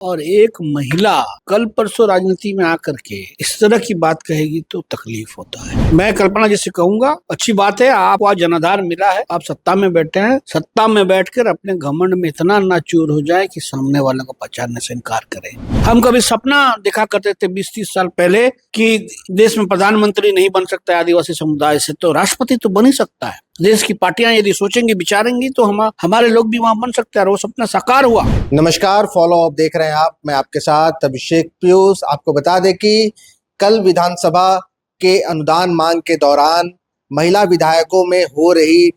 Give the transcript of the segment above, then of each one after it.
और एक महिला कल परसों राजनीति में आकर के इस तरह की बात कहेगी तो तकलीफ होता है। मैं कल्पना जी से कहूंगा, अच्छी बात है, आपको आज जनाधार मिला है, आप सत्ता में बैठे हैं, सत्ता में बैठकर अपने घमंड में इतना ना चूर हो जाए कि सामने वाले को पहचानने से इनकार करें। हम कभी सपना देखा करते थे 20-30 साल पहले कि देश में प्रधानमंत्री नहीं बन सकता है आदिवासी समुदाय से, तो राष्ट्रपति तो बन ही सकता है। देश की पार्टियां यदि सोचेंगी विचारेंगी तो हमारे लोग भी वहां बन सकते हैं, और वो सपना साकार हुआ। नमस्कार, फॉलो अप देख रहे हैं आप। मैं आपके साथ अभिषेक पीयूष। आपको बता दें कि कल विधानसभा के अनुदान मांग के दौरान महिला विधायकों में हो रही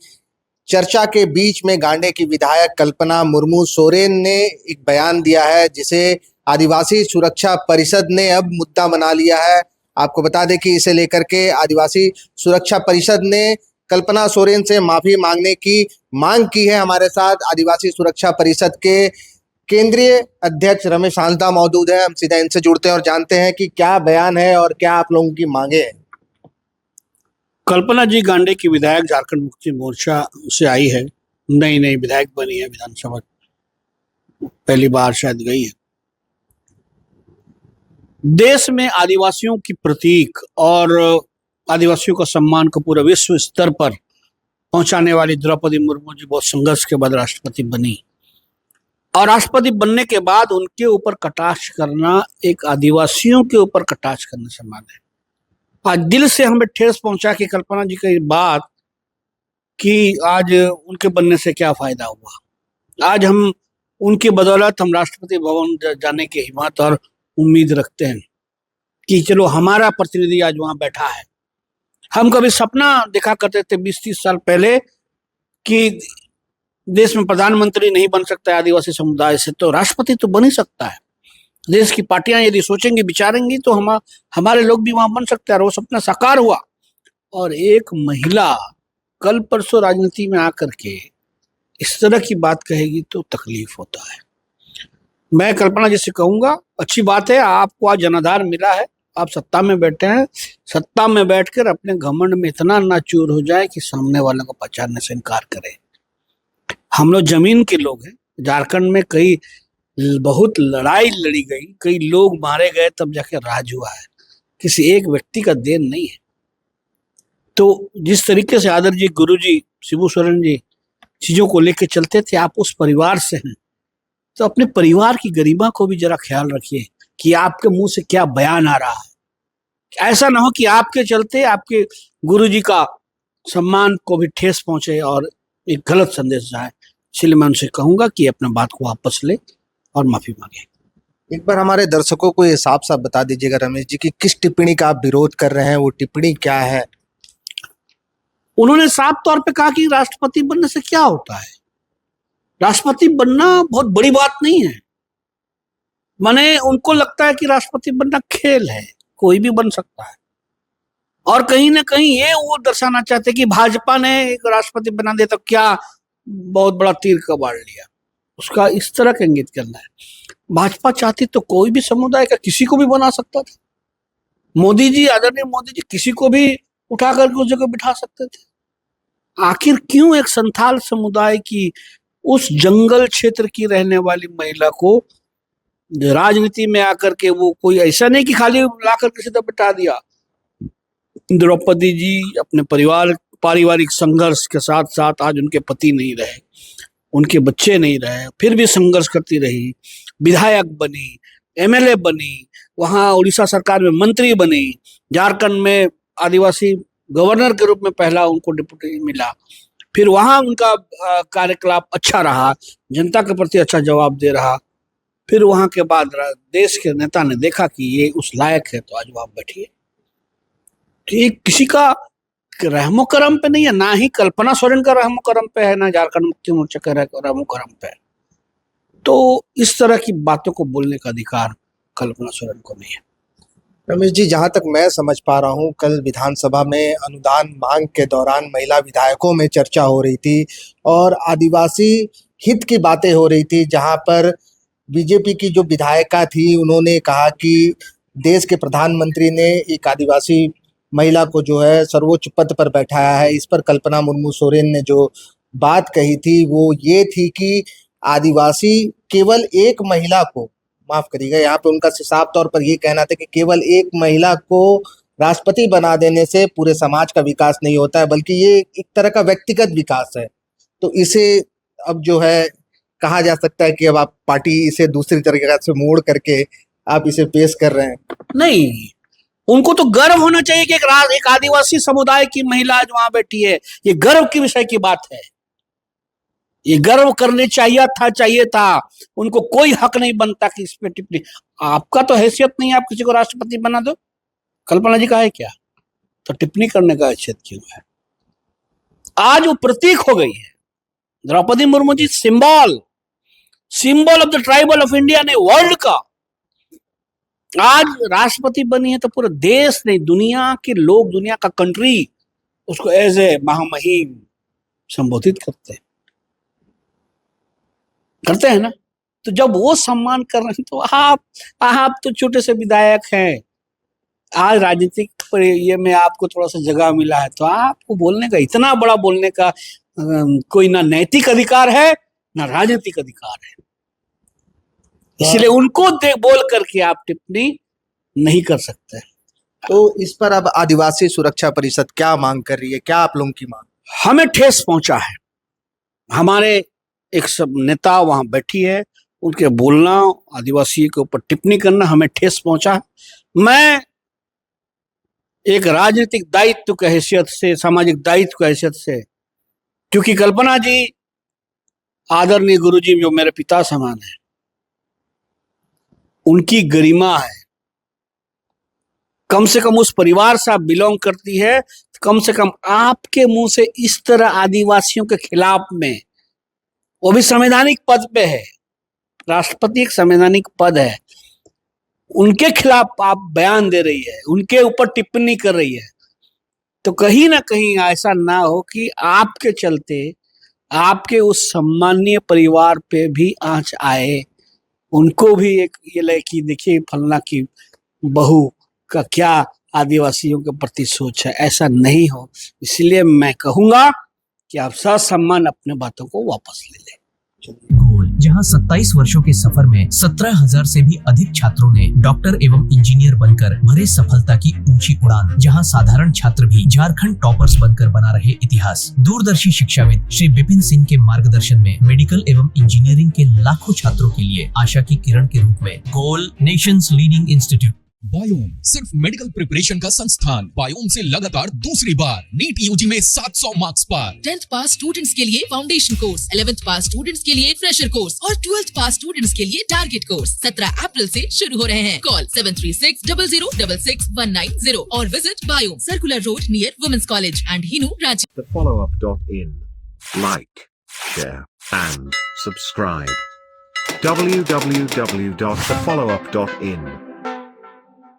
चर्चा के बीच में गांडे की विधायक कल्पना मुर्मू सोरेन ने एक बयान दिया है, जिसे आदिवासी सुरक्षा परिषद ने अब मुद्दा बना लिया है। आपको बता दें कि इसे लेकर के आदिवासी सुरक्षा परिषद ने कल्पना सोरेन से माफी मांगने की मांग की है। हमारे साथ आदिवासी सुरक्षा परिषद के केंद्रीय अध्यक्ष रमेश हांसदा मौजूद है। हम सीधा इनसे जुड़ते हैं और जानते हैं कि क्या बयान है और क्या आप लोगों की मांगे हैं। कल्पना जी गांडे की विधायक झारखंड मुक्ति मोर्चा से आई है, नई नई विधायक बनी है, विधानसभा पहली बार शायद गई है। देश में आदिवासियों की प्रतीक और आदिवासियों का सम्मान को पूरे विश्व स्तर पर पहुंचाने वाली द्रौपदी मुर्मू जी बहुत संघर्ष के बाद राष्ट्रपति बनी, और राष्ट्रपति बनने के बाद उनके ऊपर कटाक्ष करना एक आदिवासियों के ऊपर कटाक्ष करने समान है। आज दिल से हमें ठेस पहुंचा कि कल्पना जी की बात कि आज उनके बनने से क्या फायदा हुआ। आज हम उनकी बदौलत हम राष्ट्रपति भवन जाने की हिम्मत और उम्मीद रखते हैं कि चलो हमारा प्रतिनिधि आज वहां बैठा है। हम कभी सपना देखा करते थे 20-30 साल पहले कि देश में प्रधानमंत्री नहीं बन सकता है आदिवासी समुदाय से, तो राष्ट्रपति तो बन ही सकता है। देश की पार्टियां यदि सोचेंगी विचारेंगी तो हमारे लोग भी वहां बन सकते हैं, और वो सपना साकार हुआ। और एक महिला कल परसों राजनीति में आकर के इस तरह की बात कहेगी तो तकलीफ होता है। मैं कल्पना जी से कहूंगा, अच्छी बात है, आपको आज जनाधार मिला है, आप सत्ता में बैठे हैं, सत्ता में बैठकर अपने घमंड में इतना ना चूर हो जाए कि सामने वाले को पहचानने से इनकार करें। हम लोग जमीन के लोग हैं। झारखंड में कई बहुत लड़ाई लड़ी गई, कई लोग मारे गए, तब जाके राज हुआ है। किसी एक व्यक्ति का देन नहीं है। तो जिस तरीके से आदर जी, गुरु जी, शिबू सोरेन जी चीजों को लेकर चलते थे, आप उस परिवार से हैं, तो अपने परिवार की गरिमा को भी जरा ख्याल रखिए कि आपके मुंह से क्या बयान आ रहा है। ऐसा ना हो कि आपके चलते आपके गुरु जी का सम्मान को भी ठेस पहुंचे और एक गलत संदेश जाए। इसलिए मैं उनसे कहूंगा कि अपने बात को वापस ले और माफी मांगे। एक बार हमारे दर्शकों को ये साफ साफ बता दीजिएगा रमेश जी कि किस टिप्पणी का आप विरोध कर रहे हैं, वो टिप्पणी क्या है। उन्होंने साफ तौर पे कहा कि राष्ट्रपति बनने से क्या होता है। राष्ट्रपति बनना बहुत बड़ी बात नहीं है। माने उनको लगता है कि राष्ट्रपति बनना खेल है, कोई भी बन सकता है। और कहीं ना कहीं ये वो दर्शाना चाहते कि भाजपा ने एक राष्ट्रपति बना दिया तो क्या बहुत बड़ा तीर कबाड़ लिया, उसका इस तरह का इंगित करना है। भाजपा चाहती तो कोई भी समुदाय का किसी को भी बना सकता था। मोदी जी, आदरणीय मोदी जी, किसी को भी उठा करके उस जगह बिठा सकते थे। आखिर क्यों एक संथाल समुदाय की, उस जंगल क्षेत्र की रहने वाली महिला को राजनीति में आकर के, वो कोई ऐसा नहीं कि खाली लाकर के सीधा बिठा दिया। द्रौपदी जी अपने पारिवारिक संघर्ष के साथ साथ आज उनके पति नहीं रहे, उनके बच्चे नहीं रहे, फिर भी संघर्ष करती रही, विधायक बनी, एमएलए बनी, वहां उड़ीसा सरकार में मंत्री बनी, झारखंड में आदिवासी गवर्नर के रूप में पहला उनको डिप्टी मिला, फिर वहां उनका कार्यकलाप अच्छा रहा, जनता के प्रति अच्छा जवाब दे रहा। फिर वहां के बाद देश के नेता ने देखा कि ये उस लायक है, तो आज वहां बैठिए। तो ये किसी का रहमो करम पे नहीं है, ना ही कल्पना सोरेन का रहमो करम पे है, ना झारखंड मुक्ति मोर्चा का रहमो करम पे है। तो इस तरह की बातों को बोलने का अधिकार कल्पना सोरेन को नहीं है। रमेश जी, जहां तक मैं समझ पा रहा हूं, कल विधानसभा में अनुदान मांग के दौरान महिला विधायकों में चर्चा हो रही थी और आदिवासी हित की बातें हो रही थी, जहां पर बीजेपी की जो विधायिका थी उन्होंने कहा कि देश के प्रधानमंत्री ने एक आदिवासी महिला को जो है सर्वोच्च पद पर बैठाया है। इस पर कल्पना मुर्मू सोरेन ने जो बात कही थी वो ये थी कि आदिवासी केवल एक महिला को माफ करिएगा, यहाँ पे उनका साफ तौर पर ये कहना था कि केवल एक महिला को राष्ट्रपति बना देने से पूरे समाज का विकास नहीं होता है, बल्कि ये एक तरह का व्यक्तिगत विकास है। तो इसे अब जो है कहा जा सकता है कि अब आप पार्टी इसे दूसरी तरीके से मोड़ करके आप इसे पेश कर रहे हैं। नहीं, उनको तो गर्व होना चाहिए कि एक आदिवासी समुदाय की महिला आज वहां बैठी है। ये गर्व की विषय की बात है, ये गर्व करने चाहिए था। उनको कोई हक नहीं बनता कि इस पे टिप्पणी। आपका तो हैसियत नहीं है, आप किसी को राष्ट्रपति बना दो। कल्पना जी का है क्या? तो टिप्पणी करने का हैसियत क्यों है? आज वो प्रतीक हो गई है। Draupadi Murmu ji symbol of the tribal of India ने वर्ल्ड का। आज राष्ट्रपति बनी है तो पूरे देश नहीं, दुनिया के लोग, दुनिया का कंट्री उसको एज ए महामहिम संबोधित करते हैं ना। तो जब वो सम्मान कर रहे हैं तो आप तो छोटे से विधायक हैं। आज राजनीतिक ये में आपको थोड़ा सा जगह मिला है तो आपको बोलने का, इतना बड़ा बोलने का कोई ना नैतिक अधिकार है ना राजनीतिक अधिकार है। इसलिए उनको बोल करके आप टिप्पणी नहीं कर सकते। तो इस पर अब आदिवासी सुरक्षा परिषद क्या मांग कर रही है? क्या आप लोगों की मांग? हमें ठेस पहुंचा है। हमारे एक सब नेता वहां बैठी है, उनके बोलना, आदिवासी के ऊपर टिप्पणी करना हमें ठेस पहुंचा। मैं एक राजनीतिक दायित्व की हैसियत से, सामाजिक दायित्व की हैसियत से, क्योंकि कल्पना जी आदरणीय गुरुजी जो मेरे पिता समान है, उनकी गरिमा है। कम से कम उस परिवार से आप बिलोंग करती है, कम से कम आपके मुंह से इस तरह आदिवासियों के खिलाफ में, वो भी संवैधानिक पद पे है, राष्ट्रपति एक संवैधानिक पद है, उनके खिलाफ आप बयान दे रही है, उनके ऊपर टिप्पणी कर रही है, तो कहीं ना कहीं ऐसा ना हो कि आपके चलते आपके उस सम्मानीय परिवार पे भी आंच आए, उनको भी एक ये लगे कि देखिए फलना की बहू का क्या आदिवासियों के प्रति सोच है। ऐसा नहीं हो, इसलिए मैं कहूंगा कि आप ससम्मान अपने बातों को वापस ले लें। गोल, जहां 27 वर्षों के सफर में 17,000 से भी अधिक छात्रों ने डॉक्टर एवं इंजीनियर बनकर भरे सफलता की ऊंची उड़ान, जहां साधारण छात्र भी झारखंड टॉपर्स बनकर बना रहे इतिहास। दूरदर्शी शिक्षाविद श्री विपिन सिंह के मार्गदर्शन में मेडिकल एवं इंजीनियरिंग के लाखों छात्रों के लिए आशा की किरण के रूप में गोल, नेशंस लीडिंग इंस्टीट्यूट। बायोम सिर्फ मेडिकल प्रिपरेशन का संस्थान। बायोम से लगातार दूसरी बार नीट यूजी में 700 मार्क्स पर। 10th पास स्टूडेंट्स के लिए फाउंडेशन कोर्स, 11th पास स्टूडेंट्स के लिए फ्रेशर कोर्स और 12th पास स्टूडेंट्स के लिए टारगेट कोर्स 17 अप्रैल से शुरू हो रहे हैं। कॉल 7360066190 और visit Biome, circular road near women's college and Hinoo, Ranchi. thefollowup.in. Like, share, and subscribe. www.thefollowup.in